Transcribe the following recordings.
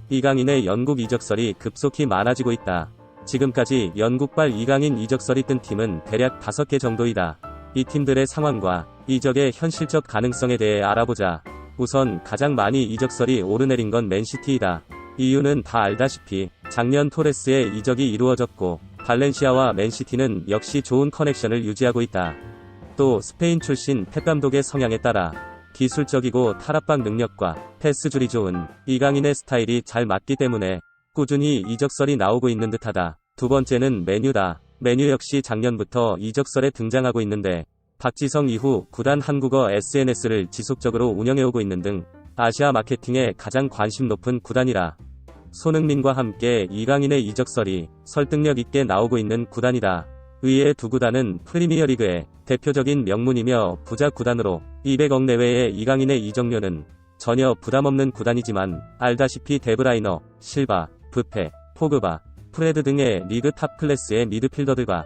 이강인의 영국 이적설이 급속히 많아지고 있다. 지금까지 영국발 이강인 이적설이 뜬 팀은 대략 5개 정도이다. 이 팀들의 상황과 이적의 현실적 가능성에 대해 알아보자. 우선 가장 많이 이적설이 오르내린 건 맨시티이다. 이유는 다 알다시피 작년 토레스의 이적이 이루어졌고 발렌시아와 맨시티는 역시 좋은 커넥션을 유지하고 있다. 또 스페인 출신 펩 감독의 성향에 따라 기술적이고 탈압박 능력과 패스줄이 좋은 이강인의 스타일이 잘 맞기 때문에 꾸준히 이적설이 나오고 있는 듯하다. 두 번째는 맨유다. 맨유 역시 작년부터 이적설에 등장하고 있는데 박지성 이후 구단 한국어 SNS를 지속적으로 운영해오고 있는 등 아시아 마케팅에 가장 관심 높은 구단이라 손흥민과 함께 이강인의 이적설이 설득력 있게 나오고 있는 구단이다. 의외의 두 구단은 프리미어리그의 대표적인 명문이며 부자 구단으로 200억 내외의 이강인의 이적료는 전혀 부담없는 구단이지만 알다시피 데브라이너, 실바, 부페, 포그바, 프레드 등의 리그 탑 클래스의 미드필더들과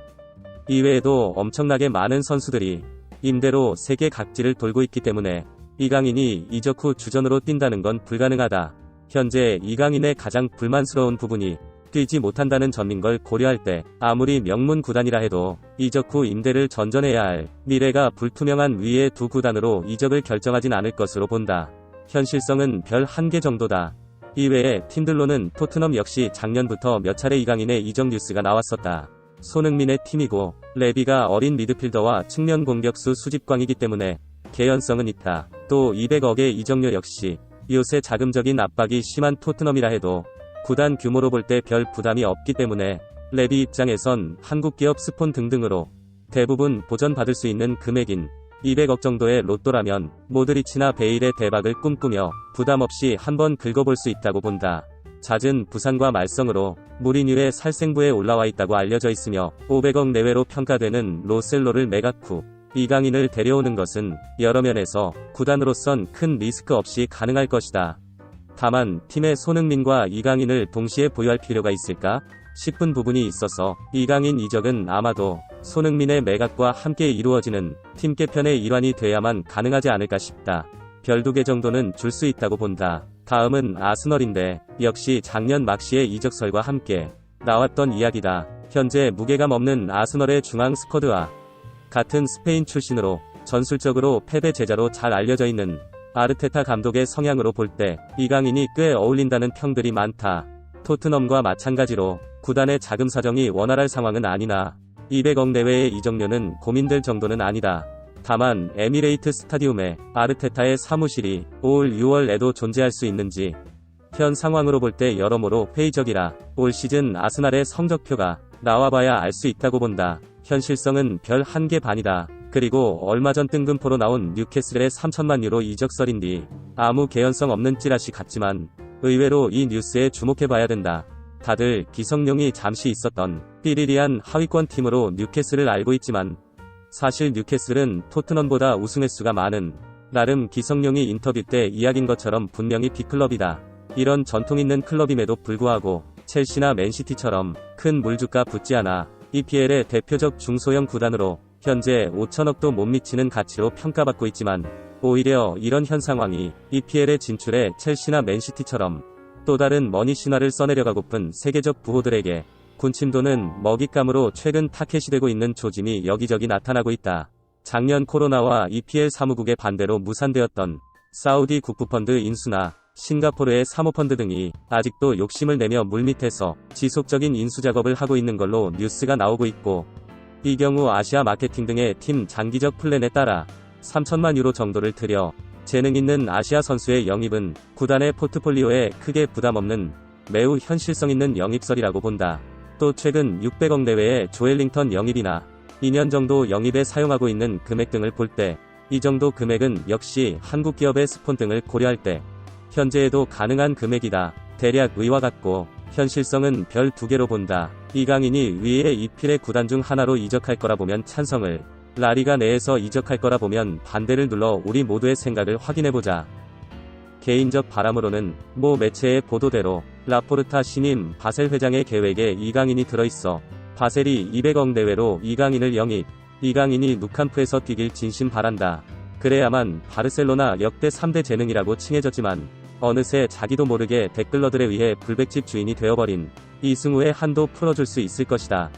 이외에도 엄청나게 많은 선수들이 임대로 세계 각지를 돌고 있기 때문에 이강인이 이적 후 주전으로 뛴다는 건 불가능하다. 현재 이강인의 가장 불만스러운 부분이 뛰지 못한다는 점인 걸 고려할 때 아무리 명문 구단이라 해도 이적 후 임대를 전전해야 할 미래가 불투명한 위의 두 구단으로 이적을 결정하진 않을 것으로 본다. 현실성은 별 1개 정도다. 이외에 팀들로는 토트넘 역시 작년부터 몇 차례 이강인의 이적 뉴스가 나왔었다. 손흥민의 팀이고 레비가 어린 미드필더와 측면 공격수 수집광이기 때문에 개연성은 있다. 또 200억의 이적료 역시 요새 자금적인 압박이 심한 토트넘이라 해도 구단 규모로 볼 때 별 부담이 없기 때문에 레비 입장에선 한국 기업 스폰 등등으로 대부분 보전받을 수 있는 금액인 200억 정도의 로또라면 모드리치나 베일의 대박을 꿈꾸며 부담 없이 한번 긁어볼 수 있다고 본다. 잦은 부상과 말썽으로 무리뉴의 살생부에 올라와 있다고 알려져 있으며 500억 내외로 평가되는 로셀로를 매각 후 이강인을 데려오는 것은 여러 면에서 구단으로선 큰 리스크 없이 가능할 것이다. 다만 팀의 손흥민과 이강인을 동시에 보유할 필요가 있을까 싶은 부분이 있어서 이강인 이적은 아마도 손흥민의 매각과 함께 이루어지는 팀 개편의 일환이 돼야만 가능하지 않을까 싶다. 별 2개 정도는 줄 수 있다고 본다. 다음은 아스널인데 역시 작년 막시의 이적설과 함께 나왔던 이야기다. 현재 무게감 없는 아스널의 중앙 스쿼드와 같은 스페인 출신으로 전술적으로 펩의 제자로 잘 알려져 있는 아르테타 감독의 성향으로 볼 때 이강인이 꽤 어울린다는 평들이 많다. 토트넘과 마찬가지로 구단의 자금 사정이 원활할 상황은 아니나 200억 내외의 이적료는 고민될 정도는 아니다. 다만 에미레이트 스타디움에 아르테타의 사무실이 올 6월에도 존재할 수 있는지 현 상황으로 볼 때 여러모로 회의적이라 올 시즌 아스날의 성적표가 나와봐야 알 수 있다고 본다. 현실성은 별 1개 반이다. 그리고 얼마 전 뜬금포로 나온 뉴캐슬의 3천만 유로 이적설인디 아무 개연성 없는 찌라시 같지만 의외로 이 뉴스에 주목해봐야 된다. 다들 기성용이 잠시 있었던 삐리리한 하위권 팀으로 뉴캐슬을 알고 있지만 사실 뉴캐슬은 토트넘보다 우승 횟수가 많은 나름 기성용이 인터뷰 때 이야기인 것처럼 분명히 빅클럽이다. 이런 전통 있는 클럽임에도 불구하고 첼시나 맨시티처럼 큰 물주가 붙지 않아 EPL의 대표적 중소형 구단으로 현재 5천억도 못 미치는 가치로 평가받고 있지만 오히려 이런 현 상황이 EPL의 진출에 첼시나 맨시티처럼 또 다른 머니 신화를 써내려가고픈 세계적 부호들에게 군침도는 먹잇감으로 최근 타켓이 되고 있는 조짐이 여기저기 나타나고 있다. 작년 코로나와 EPL 사무국의 반대로 무산되었던 사우디 국부펀드 인수나 싱가포르의 사모펀드 등이 아직도 욕심을 내며 물밑에서 지속적인 인수작업을 하고 있는 걸로 뉴스가 나오고 있고 이 경우 아시아 마케팅 등의 팀 장기적 플랜에 따라 3천만 유로 정도를 들여 재능 있는 아시아 선수의 영입은 구단의 포트폴리오에 크게 부담없는 매우 현실성 있는 영입설이라고 본다. 또 최근 600억 내외의 조엘링턴 영입이나 2년 정도 영입에 사용하고 있는 금액 등을 볼 때 이 정도 금액은 역시 한국 기업의 스폰 등을 고려할 때 현재에도 가능한 금액이다. 대략 의와 같고 현실성은 별 2개로 본다. 이강인이 위의 EPL 구단 중 하나로 이적할 거라 보면 찬성을, 라리가 내에서 이적할 거라 보면 반대를 눌러 우리 모두의 생각을 확인해보자. 개인적 바람으로는 모 매체의 보도대로 라포르타 신임 바셀 회장의 계획에 이강인이 들어있어 바셀이 200억 내외로 이강인을 영입, 이강인이 누캄프에서 뛰길 진심 바란다. 그래야만 바르셀로나 역대 3대 재능이라고 칭해졌지만 어느새 자기도 모르게 댓글러들에 의해 불백집 주인이 되어버린 이승우의 한도 풀어줄 수 있을 것이다.